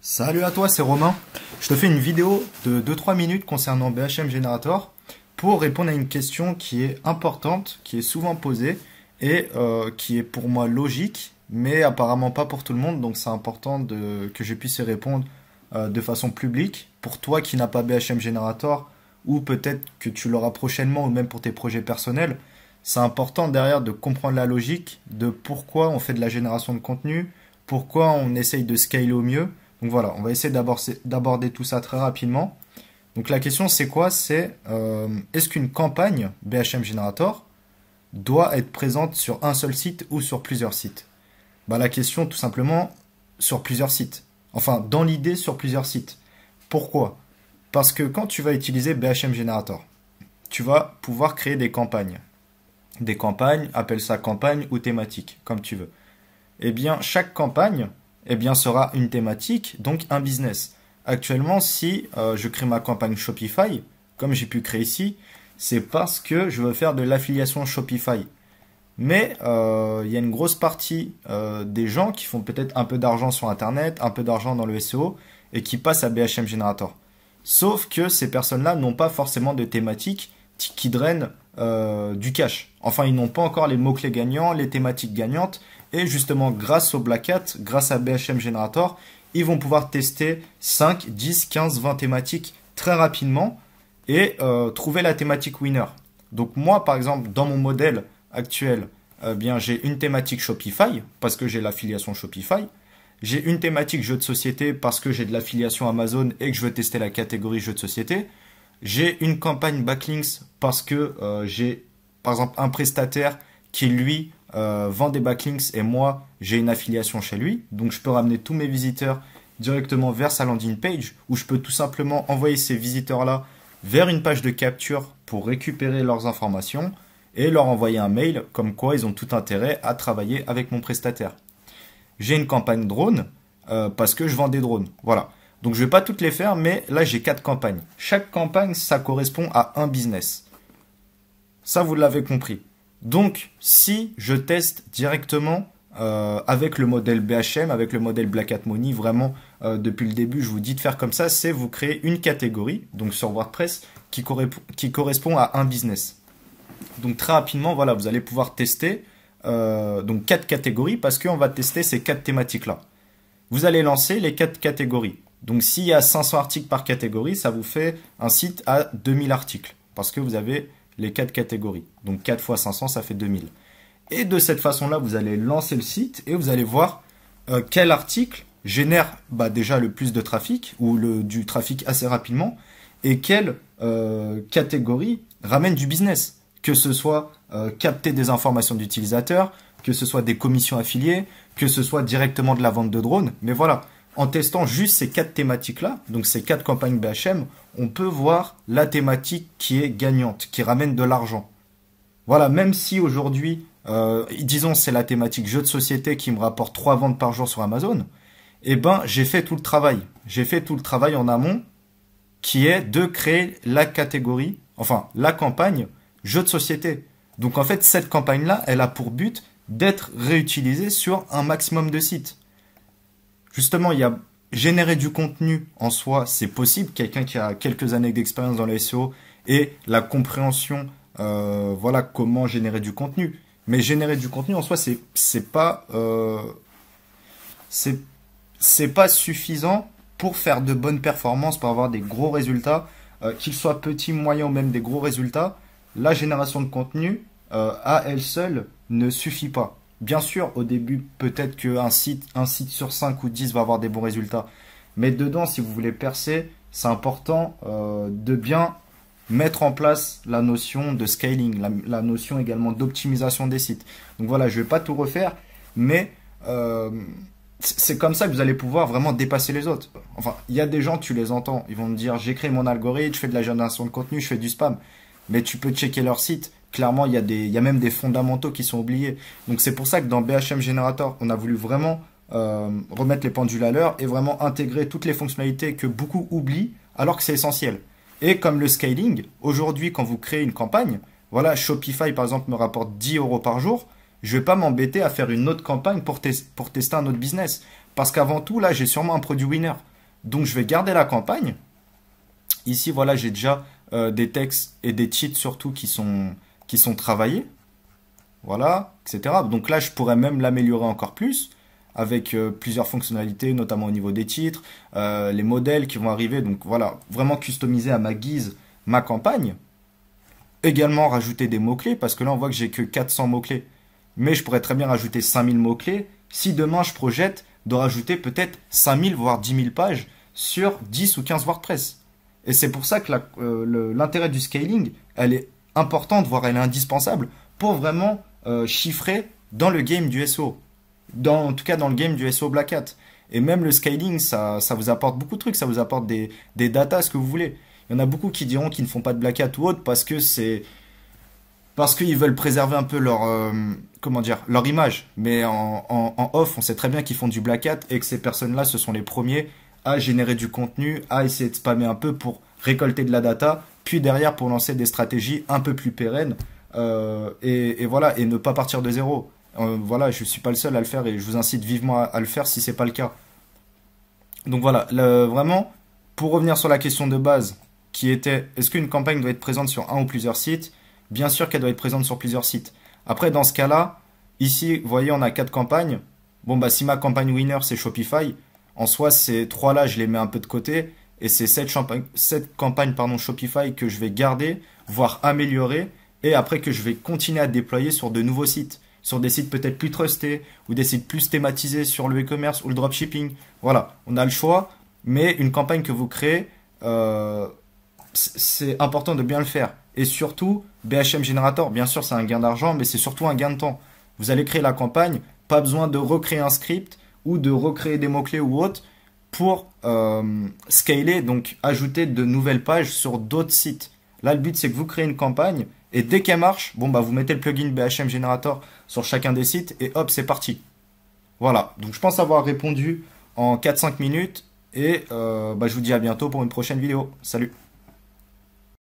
Salut à toi, c'est Romain. Je te fais une vidéo de 2-3 minutes concernant BHM Generator pour répondre à une question qui est importante, qui est souvent posée et qui est pour moi logique, mais apparemment pas pour tout le monde. Donc c'est important que je puisse y répondre de façon publique. Pour toi qui n'as pas BHM Generator ou peut-être que tu l'auras prochainement ou même pour tes projets personnels, c'est important derrière de comprendre la logique de pourquoi on fait de la génération de contenu, pourquoi on essaye de scaler au mieux. Donc voilà, on va essayer d'aborder tout ça très rapidement. Donc la question c'est quoi? C'est est-ce qu'une campagne BHM Generator doit être présente sur un seul site ou sur plusieurs sites? Bah, la question tout simplement sur plusieurs sites. Enfin, dans l'idée sur plusieurs sites. Pourquoi? Parce que quand tu vas utiliser BHM Generator, tu vas pouvoir créer des campagnes. Des campagnes, appelle ça campagne ou thématique, comme tu veux. Eh bien, chaque campagne sera une thématique, donc un business. Actuellement, si je crée ma campagne Shopify, comme j'ai pu créer ici, c'est parce que je veux faire de l'affiliation Shopify. Mais il y a une grosse partie des gens qui font peut-être un peu d'argent sur Internet, un peu d'argent dans le SEO, et qui passent à BHM Generator. Sauf que ces personnes-là n'ont pas forcément de thématiques qui drainent du cash. Enfin, ils n'ont pas encore les mots-clés gagnants, les thématiques gagnantes. Et justement, grâce au Black Hat, grâce à BHM Generator, ils vont pouvoir tester 5, 10, 15, 20 thématiques très rapidement et trouver la thématique winner. Donc moi, par exemple, dans mon modèle actuel, j'ai une thématique Shopify parce que j'ai l'affiliation Shopify. J'ai une thématique jeux de société parce que j'ai de l'affiliation Amazon et que je veux tester la catégorie jeux de société. J'ai une campagne backlinks parce que j'ai, par exemple, un prestataire qui, lui, vend des backlinks et moi, j'ai une affiliation chez lui. Donc, je peux ramener tous mes visiteurs directement vers sa landing page où je peux tout simplement envoyer ces visiteurs-là vers une page de capture pour récupérer leurs informations et leur envoyer un mail comme quoi ils ont tout intérêt à travailler avec mon prestataire. J'ai une campagne drone parce que je vends des drones. Voilà. Donc, je ne vais pas toutes les faire, mais là, j'ai 4 campagnes. Chaque campagne, ça correspond à un business. Ça, vous l'avez compris. Donc, si je teste directement avec le modèle BHM, avec le modèle Black Hat Money, vraiment, depuis le début, je vous dis de faire comme ça, c'est vous créer une catégorie, donc sur WordPress, qui correspond à un business. Donc, très rapidement, voilà, vous allez pouvoir tester donc 4 catégories parce qu'on va tester ces 4 thématiques-là. Vous allez lancer les 4 catégories. Donc, s'il y a 500 articles par catégorie, ça vous fait un site à 2000 articles parce que vous avez les 4 catégories. Donc 4 fois 500, ça fait 2000. Et de cette façon-là, vous allez lancer le site et vous allez voir quel article génère déjà le plus de trafic ou du trafic assez rapidement et quelle catégorie ramène du business. Que ce soit capter des informations d'utilisateurs, que ce soit des commissions affiliées, que ce soit directement de la vente de drones. Mais voilà, en testant juste ces 4 thématiques-là, donc ces 4 campagnes BHM, on peut voir la thématique qui est gagnante, qui ramène de l'argent. Voilà, même si aujourd'hui, disons c'est la thématique jeux de société qui me rapporte 3 ventes par jour sur Amazon, eh ben j'ai fait tout le travail. J'ai fait tout le travail en amont qui est de créer la catégorie, enfin la campagne jeux de société. Donc en fait, cette campagne-là, elle a pour but d'être réutilisée sur un maximum de sites. Justement, il y a générer du contenu en soi, c'est possible. Quelqu'un qui a quelques années d'expérience dans le SEO et la compréhension, voilà comment générer du contenu. Mais générer du contenu en soi, c'est pas suffisant pour faire de bonnes performances, pour avoir des gros résultats, qu'ils soient petits, moyens ou même des gros résultats. La génération de contenu à elle seule ne suffit pas. Bien sûr, au début, peut-être qu'un site sur 5 ou 10 va avoir des bons résultats. Mais dedans, si vous voulez percer, c'est important de bien mettre en place la notion de scaling, la notion également d'optimisation des sites. Donc voilà, je ne vais pas tout refaire, mais c'est comme ça que vous allez pouvoir vraiment dépasser les autres. Enfin, il y a des gens, tu les entends, ils vont me dire, j'ai créé mon algorithme, je fais de la génération de contenu, je fais du spam. Mais tu peux checker leur site. Clairement, il y a même des fondamentaux qui sont oubliés. Donc c'est pour ça que dans BHM Generator, on a voulu vraiment remettre les pendules à l'heure et vraiment intégrer toutes les fonctionnalités que beaucoup oublient alors que c'est essentiel. Et comme le scaling, aujourd'hui quand vous créez une campagne, voilà, Shopify par exemple me rapporte 10 € par jour, je ne vais pas m'embêter à faire une autre campagne pour tester un autre business. Parce qu'avant tout, là, j'ai sûrement un produit winner. Donc je vais garder la campagne. Ici, voilà, j'ai déjà des textes et des cheats surtout qui sont travaillés. Voilà, etc. Donc là, je pourrais même l'améliorer encore plus avec plusieurs fonctionnalités, notamment au niveau des titres, les modèles qui vont arriver. Donc voilà, vraiment customiser à ma guise ma campagne. Également rajouter des mots-clés, parce que là, on voit que j'ai que 400 mots-clés. Mais je pourrais très bien rajouter 5000 mots-clés si demain je projette de rajouter peut-être 5000 voire 10 000 pages sur 10 ou 15 WordPress. Et c'est pour ça que l'intérêt du scaling, elle est importante, voire elle est indispensable pour vraiment chiffrer dans le game du SEO. En tout cas, dans le game du SEO Black Hat. Et même le scaling, ça vous apporte beaucoup de trucs, ça vous apporte des datas, ce que vous voulez. Il y en a beaucoup qui diront qu'ils ne font pas de Black Hat ou autre parce qu'ils veulent préserver un peu leur image. Mais en off, on sait très bien qu'ils font du Black Hat et que ces personnes-là, ce sont les premiers à générer du contenu, à essayer de spammer un peu pour récolter de la data, puis derrière pour lancer des stratégies un peu plus pérennes et voilà, et ne pas partir de zéro. Voilà, je ne suis pas le seul à le faire et je vous incite vivement à le faire si ce n'est pas le cas. Donc voilà, vraiment, pour revenir sur la question de base, qui était est-ce qu'une campagne doit être présente sur un ou plusieurs sites? Bien sûr qu'elle doit être présente sur plusieurs sites. Après, dans ce cas-là, ici, vous voyez, on a 4 campagnes. Bon, bah si ma campagne winner, c'est Shopify, en soi, ces 3-là, je les mets un peu de côté. Et c'est cette campagne Shopify que je vais garder, voire améliorer, et après que je vais continuer à déployer sur de nouveaux sites. Sur des sites peut-être plus trustés, ou des sites plus thématisés sur le e-commerce ou le dropshipping. Voilà, on a le choix, mais une campagne que vous créez, c'est important de bien le faire. Et surtout, BHM Generator, bien sûr, c'est un gain d'argent, mais c'est surtout un gain de temps. Vous allez créer la campagne, pas besoin de recréer un script ou de recréer des mots-clés ou autre pour scaler, donc ajouter de nouvelles pages sur d'autres sites. Là, le but, c'est que vous créez une campagne et dès qu'elle marche, bon, bah, vous mettez le plugin BHM Generator sur chacun des sites et hop, c'est parti. Voilà, donc je pense avoir répondu en 4-5 minutes et je vous dis à bientôt pour une prochaine vidéo. Salut!